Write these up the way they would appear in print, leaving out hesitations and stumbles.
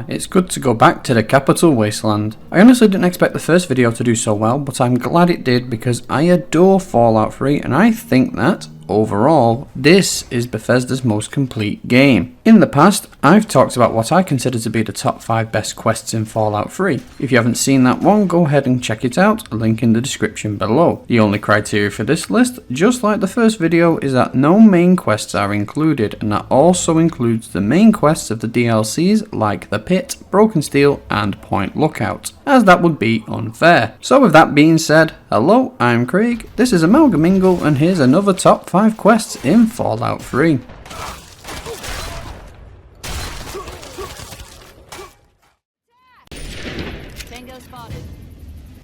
It's good to go back to the Capital Wasteland. I honestly didn't expect the first video to do so well, but I'm glad it did because I adore Fallout 3 and I think that, overall, this is Bethesda's most complete game. In the past, I've talked about what I consider to be the top 5 best quests in Fallout 3. If you haven't seen that one, go ahead and check it out, a link in the description below. The only criteria for this list, just like the first video, is that no main quests are included, and that also includes the main quests of the DLCs like The Pit, Broken Steel and Point Lookout, as that would be unfair. So with that being said, hello, I'm Craig, this is Amalgamingle, and here's another top 5 quests in Fallout 3.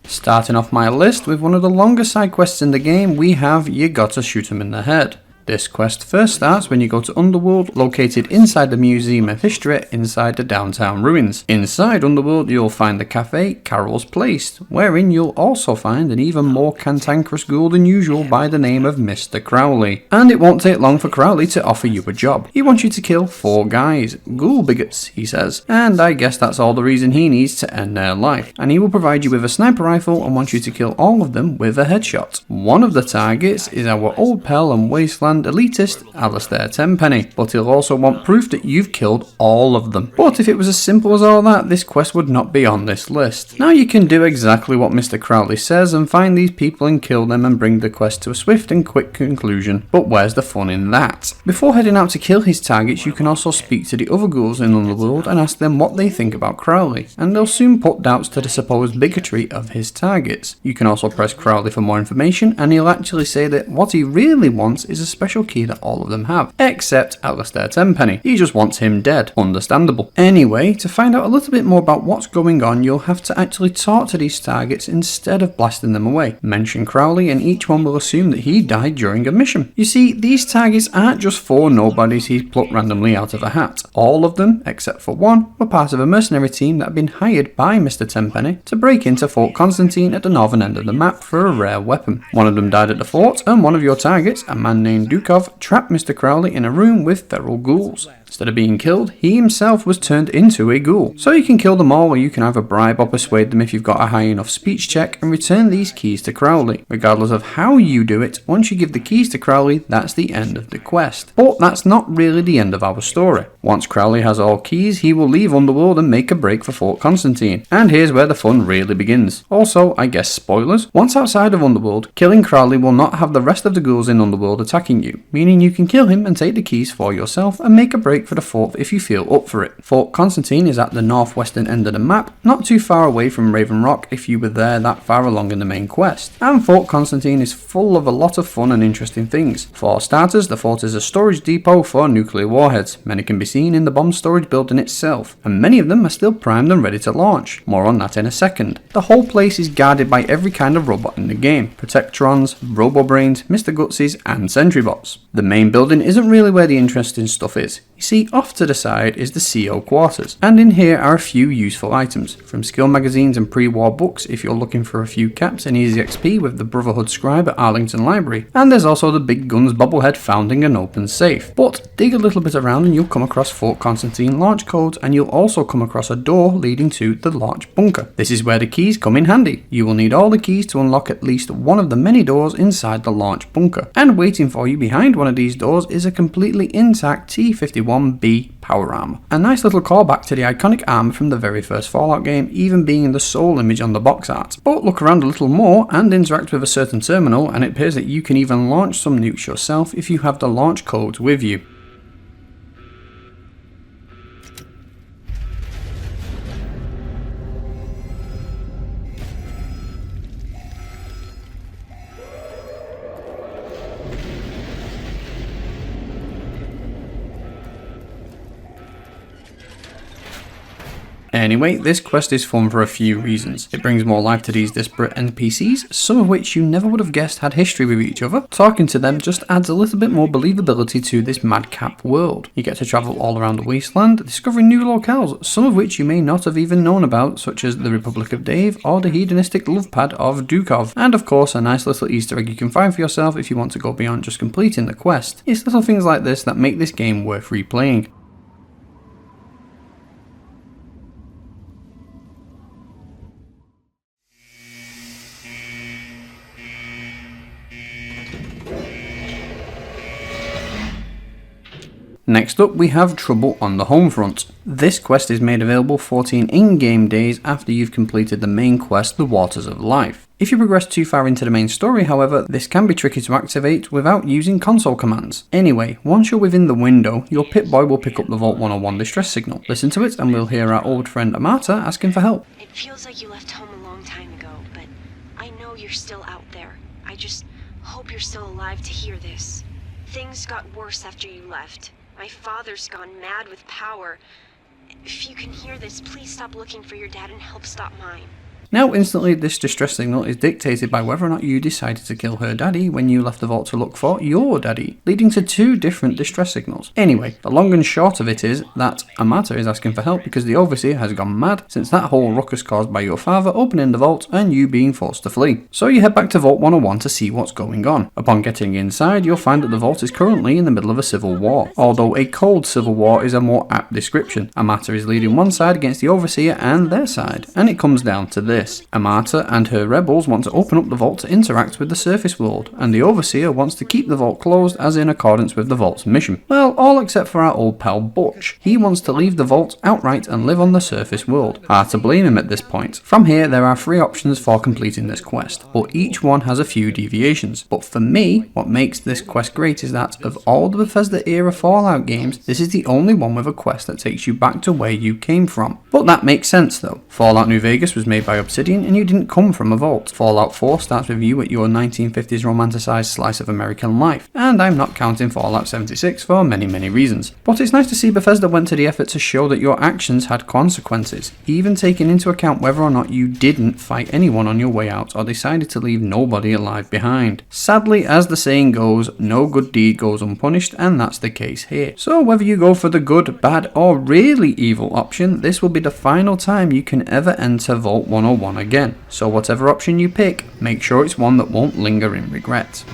Starting off my list with one of the longest side quests in the game, we have You Gotta Shoot 'Em in the Head. This quest first starts when you go to Underworld, located inside the Museum of History inside the downtown ruins. Inside Underworld you'll find the cafe Carol's Place, wherein you'll also find an even more cantankerous ghoul than usual by the name of Mr. Crowley. And it won't take long for Crowley to offer you a job. He wants you to kill 4 guys, ghoul bigots, he says, and I guess that's all the reason he needs to end their life. And he will provide you with a sniper rifle and wants you to kill all of them with a headshot. One of the targets is our old pal and wasteland elitist Alistair Tenpenny, but he'll also want proof that you've killed all of them. But if it was as simple as all that, this quest would not be on this list. Now you can do exactly what Mr. Crowley says and find these people and kill them and bring the quest to a swift and quick conclusion, but where's the fun in that? Before heading out to kill his targets, you can also speak to the other ghouls in Underworld and ask them what they think about Crowley, and they'll soon put doubts to the supposed bigotry of his targets. You can also press Crowley for more information and he'll actually say that what he really wants is a special key that all of them have, except Alistair Tenpenny. He just wants him dead. Understandable. Anyway, to find out a little bit more about what's going on, you'll have to actually talk to these targets instead of blasting them away. Mention Crowley and each one will assume that he died during a mission. You see, these targets aren't just 4 nobodies he's plucked randomly out of a hat. All of them, except for one, were part of a mercenary team that had been hired by Mr. Tenpenny to break into Fort Constantine at the northern end of the map for a rare weapon. One of them died at the fort, and one of your targets, a man named Dukov, trapped Mr. Crowley in a room with feral ghouls. Instead of being killed, he himself was turned into a ghoul. So you can kill them all, or you can either bribe or persuade them if you've got a high enough speech check, and return these keys to Crowley. Regardless of how you do it, once you give the keys to Crowley, that's the end of the quest. But that's not really the end of our story. Once Crowley has all keys, he will leave Underworld and make a break for Fort Constantine. And here's where the fun really begins. Also, I guess spoilers, once outside of Underworld, killing Crowley will not have the rest of the ghouls in Underworld attacking you, meaning you can kill him and take the keys for yourself and make a break for the fort if you feel up for it. Fort Constantine is at the northwestern end of the map, not too far away from Raven Rock if you were there that far along in the main quest. And Fort Constantine is full of a lot of fun and interesting things. For starters, the fort is a storage depot for nuclear warheads. Many can be seen in the bomb storage building itself, and many of them are still primed and ready to launch. More on that in a second. The whole place is guarded by every kind of robot in the game. Protectrons, Robo-Brains, Mr. Gutsies, and Sentry Bots. The main building isn't really where the interesting stuff is. You see, off to the side is the CO quarters, and in here are a few useful items, from skill magazines and pre-war books if you're looking for a few caps and easy XP with the Brotherhood scribe at Arlington Library, and there's also the Big Guns bobblehead found in an open safe. But dig a little bit around and you'll come across Fort Constantine launch codes, and you'll also come across a door leading to the launch bunker. This is where the keys come in handy. You will need all the keys to unlock at least one of the many doors inside the launch bunker, and waiting for you behind one of these doors is a completely intact T-51B power armor. A nice little callback to the iconic armor from the very first Fallout game, even being the sole image on the box art. But look around a little more and interact with a certain terminal, and it appears that you can even launch some nukes yourself if you have the launch codes with you. Anyway, this quest is fun for a few reasons. It brings more life to these disparate NPCs, some of which you never would have guessed had history with each other. Talking to them just adds a little bit more believability to this madcap world. You get to travel all around the wasteland, discovering new locales, some of which you may not have even known about, such as the Republic of Dave or the hedonistic love pad of Dukov. And of course, a nice little Easter egg you can find for yourself if you want to go beyond just completing the quest. It's little things like this that make this game worth replaying. Next up, we have Trouble on the Home Front. This quest is made available 14 in-game days after you've completed the main quest, The Waters of Life. If you progress too far into the main story, however, this can be tricky to activate without using console commands. Anyway, once you're within the window, your Pip-Boy will pick up the Vault 101 distress signal. Listen to it and we'll hear our old friend Amata asking for help. It feels like you left home a long time ago, but I know you're still out there. I just hope you're still alive to hear this. Things got worse after you left. My father's gone mad with power. If you can hear this, please stop looking for your dad and help stop mine. Now instantly, this distress signal is dictated by whether or not you decided to kill her daddy when you left the vault to look for your daddy, leading to two different distress signals. Anyway, the long and short of it is that Amata is asking for help because the Overseer has gone mad since that whole ruckus caused by your father opening the vault and you being forced to flee. So you head back to Vault 101 to see what's going on. Upon getting inside, you'll find that the vault is currently in the middle of a civil war, although a cold civil war is a more apt description. Amata is leading one side against the Overseer and their side, and it comes down to this. Amata and her rebels want to open up the vault to interact with the surface world, and the Overseer wants to keep the vault closed as in accordance with the vault's mission. Well, all except for our old pal Butch. He wants to leave the vault outright and live on the surface world. Hard to blame him at this point. From here, there are 3 options for completing this quest, but each one has a few deviations. But for me, what makes this quest great is that of all the Bethesda era Fallout games, this is the only one with a quest that takes you back to where you came from. But that makes sense though. Fallout New Vegas was made by Obsidian and you didn't come from a vault. Fallout 4 starts with you at your 1950s romanticised slice of American life, and I'm not counting Fallout 76 for many reasons. But it's nice to see Bethesda went to the effort to show that your actions had consequences, even taking into account whether or not you didn't fight anyone on your way out or decided to leave nobody alive behind. Sadly, as the saying goes, no good deed goes unpunished, and that's the case here. So whether you go for the good, bad or really evil option, this will be the final time you can ever enter Vault 101 again. So whatever option you pick, make sure it's one that won't linger in regret.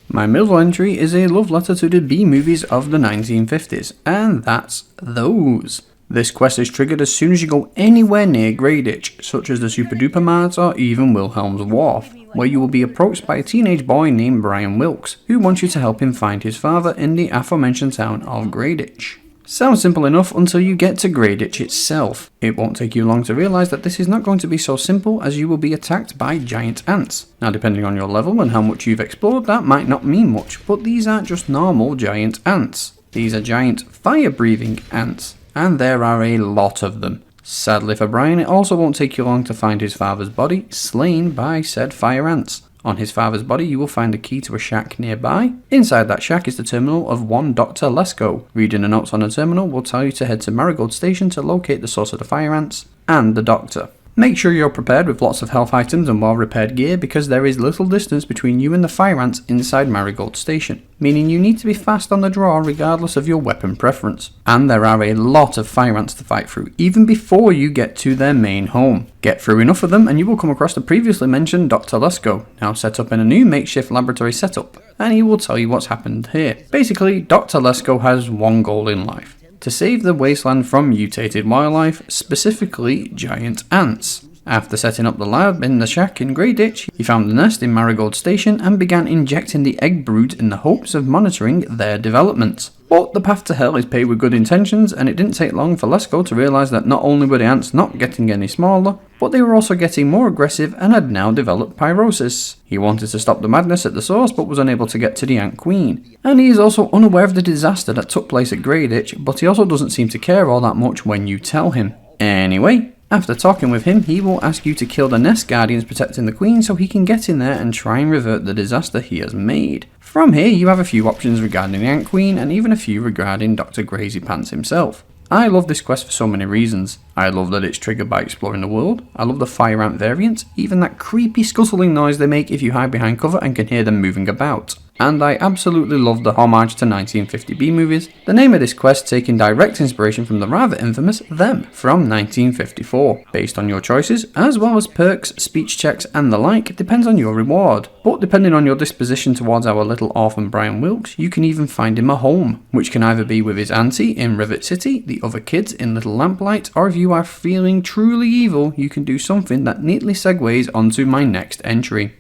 My middle entry is a love letter to the B-movies of the 1950s, and that's those. This quest is triggered as soon as you go anywhere near Greyditch, such as the Super Duper Mart or even Wilhelm's Wharf, where you will be approached by a teenage boy named Brian Wilkes, who wants you to help him find his father in the aforementioned town of Greyditch. Sounds simple enough until you get to Greyditch itself. It won't take you long to realise that this is not going to be so simple, as you will be attacked by giant ants. Now depending on your level and how much you've explored, that might not mean much, but these aren't just normal giant ants. These are giant fire-breathing ants, and there are a lot of them. Sadly for Brian, it also won't take you long to find his father's body, slain by said fire ants. On his father's body, you will find a key to a shack nearby. Inside that shack is the terminal of one Dr. Lesko. Reading the notes on the terminal will tell you to head to Marigold Station to locate the source of the fire ants and the doctor. Make sure you're prepared with lots of health items and well-repaired gear, because there is little distance between you and the fire ants inside Marigold Station, meaning you need to be fast on the draw regardless of your weapon preference. And there are a lot of fire ants to fight through, even before you get to their main home. Get through enough of them and you will come across the previously mentioned Dr. Lesko, now set up in a new makeshift laboratory setup, and he will tell you what's happened here. Basically, Dr. Lesko has one goal in life: to save the wasteland from mutated wildlife, specifically giant ants. After setting up the lab in the shack in Greyditch, he found the nest in Marigold Station and began injecting the egg brood in the hopes of monitoring their development. But the path to hell is paved with good intentions, and it didn't take long for Lesko to realise that not only were the ants not getting any smaller, but they were also getting more aggressive and had now developed pyrosis. He wanted to stop the madness at the source but was unable to get to the Ant Queen. And he is also unaware of the disaster that took place at Greyditch, but he also doesn't seem to care all that much when you tell him. Anyway, After talking with him, he will ask you to kill the nest guardians protecting the queen so he can get in there and try and revert the disaster he has made. From here, you have a few options regarding the Ant Queen and even a few regarding Dr. Crazy Pants himself. I love this quest for so many reasons. I love that it's triggered by exploring the world, I love the fire ant variant, even that creepy scuttling noise they make if you hide behind cover and can hear them moving about. And I absolutely love the homage to 1950 B-movies, the name of this quest taking direct inspiration from the rather infamous Them from 1954. Based on your choices, as well as perks, speech checks and the like, depends on your reward. But depending on your disposition towards our little orphan Brian Wilkes, you can even find him a home, which can either be with his auntie in Rivet City, the other kids in Little Lamplight, or if you are feeling truly evil, you can do something that neatly segues onto my next entry.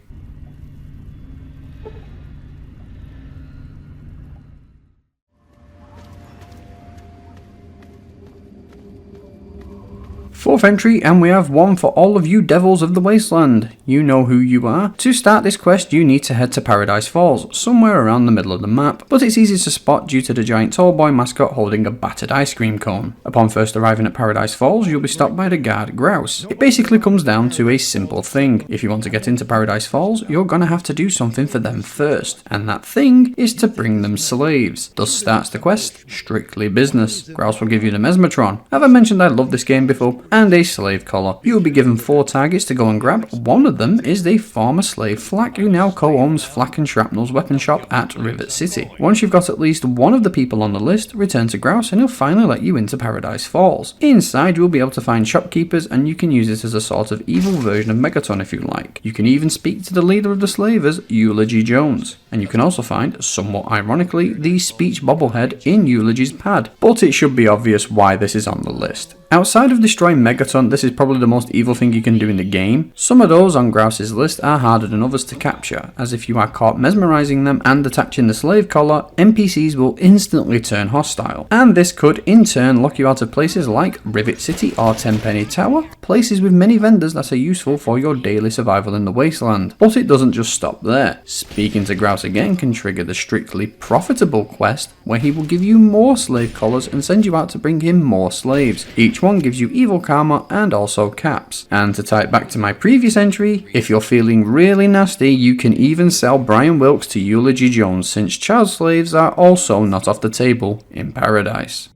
Fourth entry, and we have one for all of you devils of the wasteland. You know who you are. To start this quest, you need to head to Paradise Falls, somewhere around the middle of the map, but it's easy to spot due to the giant tall boy mascot holding a battered ice cream cone. Upon first arriving at Paradise Falls, you'll be stopped by the guard Grouse. It basically comes down to a simple thing. If you want to get into Paradise Falls, you're gonna have to do something for them first, and that thing is to bring them slaves. Thus starts the quest, strictly business. Grouse will give you the Mesmertron. Have I mentioned I love this game before? And a slave collar. You will be given 4 targets to go and grab. One of them is the former slave Flack, who now co-owns Flack and Shrapnel's weapon shop at Rivet City. Once you've got at least one of the people on the list, return to Grouse and he'll finally let you into Paradise Falls. Inside you'll be able to find shopkeepers and you can use it as a sort of evil version of Megaton if you like. You can even speak to the leader of the slavers, Eulogy Jones. And you can also find, somewhat ironically, the speech bobblehead in Eulogy's pad. But it should be obvious why this is on the list. Outside of destroying Megaton, this is probably the most evil thing you can do in the game. Some of those on Grouse's list are harder than others to capture, as if you are caught mesmerizing them and attaching the slave collar, NPCs will instantly turn hostile. And this could in turn lock you out of places like Rivet City or Tenpenny Tower, places with many vendors that are useful for your daily survival in the wasteland. But it doesn't just stop there. Speaking to Grouse again can trigger the strictly profitable quest, where he will give you more slave collars and send you out to bring him more slaves. Each one gives you evil karma and also caps. And to tie it back to my previous entry, if you're feeling really nasty, you can even sell Brian Wilkes to Eulogy Jones, since child slaves are also not off the table in Paradise.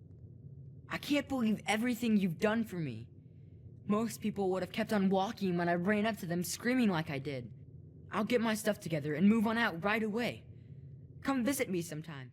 I can't believe everything you've done for me. Most people would have kept on walking when I ran up to them screaming like I did. I'll get my stuff together and move on out right away. Come visit me sometime.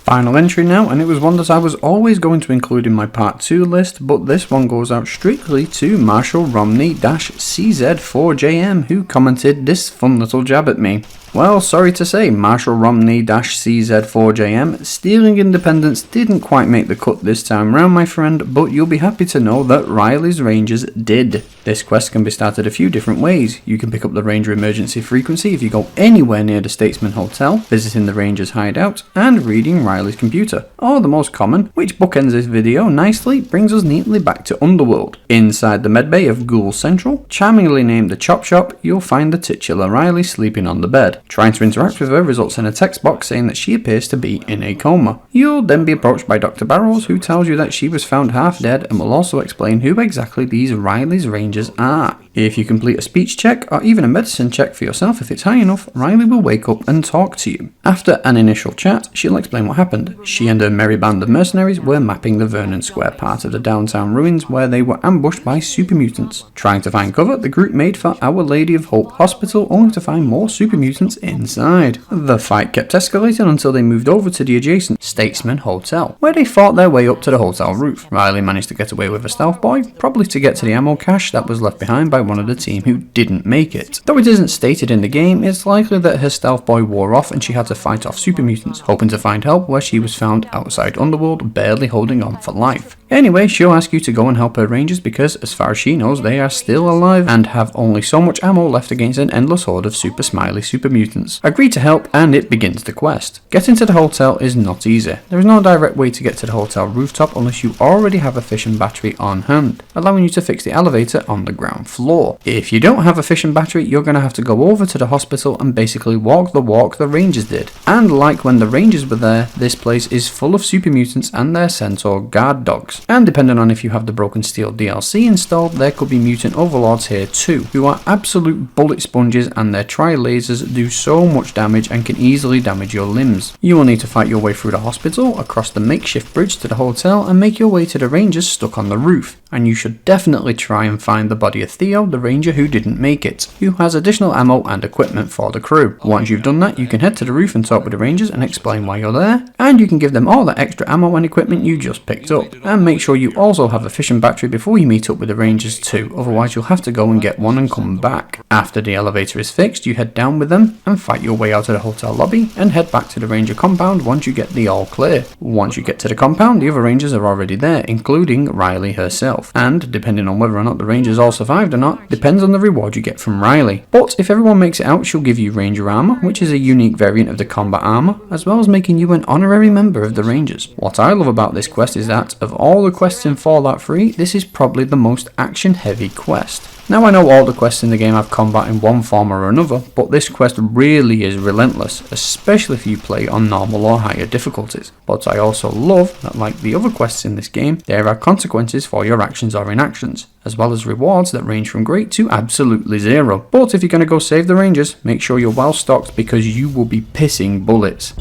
Final entry now, and it was one that I was always going to include in my part 2 list, but this one goes out strictly to Marshall Romney-CZ4JM, who commented this fun little jab at me. Well, sorry to say, Marshall Romney-CZ4JM, stealing independence didn't quite make the cut this time round, my friend, but you'll be happy to know that Riley's Rangers did. This quest can be started a few different ways. You can pick up the Ranger emergency frequency if you go anywhere near the Statesman Hotel, visiting the Ranger's hideout, and reading Riley's computer. Or the most common, which bookends this video nicely, brings us neatly back to Underworld. Inside the medbay of Ghoul Central, charmingly named the Chop Shop, you'll find the titular Riley sleeping on the bed. Trying to interact with her results in a text box saying that she appears to be in a coma. You'll then be approached by Dr. Barrows, who tells you that she was found half dead and will also explain who exactly these Riley's Rangers are. If you complete a speech check or even a medicine check for yourself if it's high enough, Riley will wake up and talk to you. After an initial chat, she'll explain what happened. She and her merry band of mercenaries were mapping the Vernon Square part of the downtown ruins where they were ambushed by super mutants. Trying to find cover, the group made for Our Lady of Hope Hospital only to find more super mutants inside. The fight kept escalating until they moved over to the adjacent Statesman Hotel, where they fought their way up to the hotel roof. Riley managed to get away with a stealth boy, probably to get to the ammo cache that was left behind by one of the team who didn't make it. Though it isn't stated in the game, it's likely that her stealth boy wore off and she had to fight off super mutants, hoping to find help where she was found outside Underworld, barely holding on for life. Anyway, she'll ask you to go and help her rangers because, as far as she knows, they are still alive and have only so much ammo left against an endless horde of super smiley super mutants. Agree to help and it begins the quest. Getting to the hotel is not easy. There is no direct way to get to the hotel rooftop unless you already have a fission battery on hand, allowing you to fix the elevator on the ground floor. If you don't have a fission battery, you're going to have to go over to the hospital and basically walk the walk the rangers did. And like when the rangers were there, this place is full of super mutants and their centaur guard dogs. And depending on if you have the Broken Steel DLC installed, there could be mutant overlords here too, who are absolute bullet sponges, and their tri-lasers do so much damage and can easily damage your limbs. You will need to fight your way through the hospital, across the makeshift bridge to the hotel, and make your way to the rangers stuck on the roof. And you should definitely try and find the body of Theo, the ranger who didn't make it, who has additional ammo and equipment for the crew. Once you've done that, you can head to the roof and talk with the rangers and explain why you're there, and you can give them all the extra ammo and equipment you just picked up. And make sure you also have a fission battery before you meet up with the rangers too, otherwise you'll have to go and get one and come back. After the elevator is fixed, you head down with them and fight your way out of the hotel lobby and head back to the ranger compound once you get the all clear. Once you get to the compound, the other rangers are already there, including Riley herself, and depending on whether or not the rangers all survived or not, depends on the reward you get from Riley. But if everyone makes it out, she'll give you ranger armor, which is a unique variant of the combat armor, as well as making you an honorary member of the rangers. What I love about this quest is that, of all the quests in Fallout 3, this is probably the most action heavy quest. Now I know all the quests in the game have combat in one form or another, but this quest really is relentless, especially if you play on normal or higher difficulties. But I also love that, like the other quests in this game, there are consequences for your actions or inactions, as well as rewards that range from great to absolutely zero. But if you're going to go save the rangers, make sure you're well stocked because you will be pissing bullets.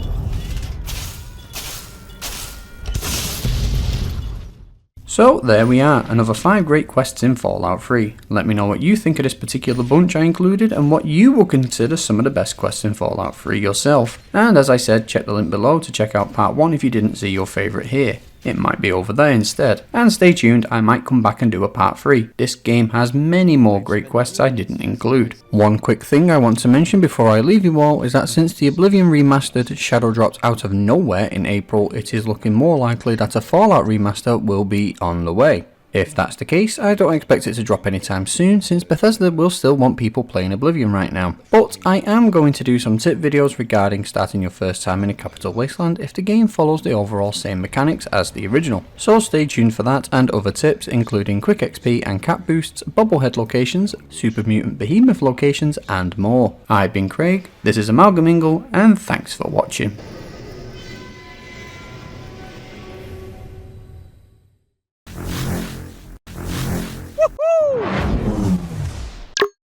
So there we are, another 5 great quests in Fallout 3. Let me know what you think of this particular bunch I included and what you will consider some of the best quests in Fallout 3 yourself. And as I said, check the link below to check out part 1 if you didn't see your favourite here. It might be over there instead. And stay tuned, I might come back and do a part 3. This game has many more great quests I didn't include. One quick thing I want to mention before I leave you all is that since the Oblivion Remastered shadow dropped out of nowhere in April, it is looking more likely that a Fallout Remaster will be on the way. If that's the case, I don't expect it to drop anytime soon, since Bethesda will still want people playing Oblivion right now. But I am going to do some tip videos regarding starting your first time in a Capital Wasteland if the game follows the overall same mechanics as the original. So stay tuned for that and other tips, including quick XP and cap boosts, bobblehead locations, super mutant behemoth locations, and more. I've been Craig, this is Amalgamingle, and thanks for watching.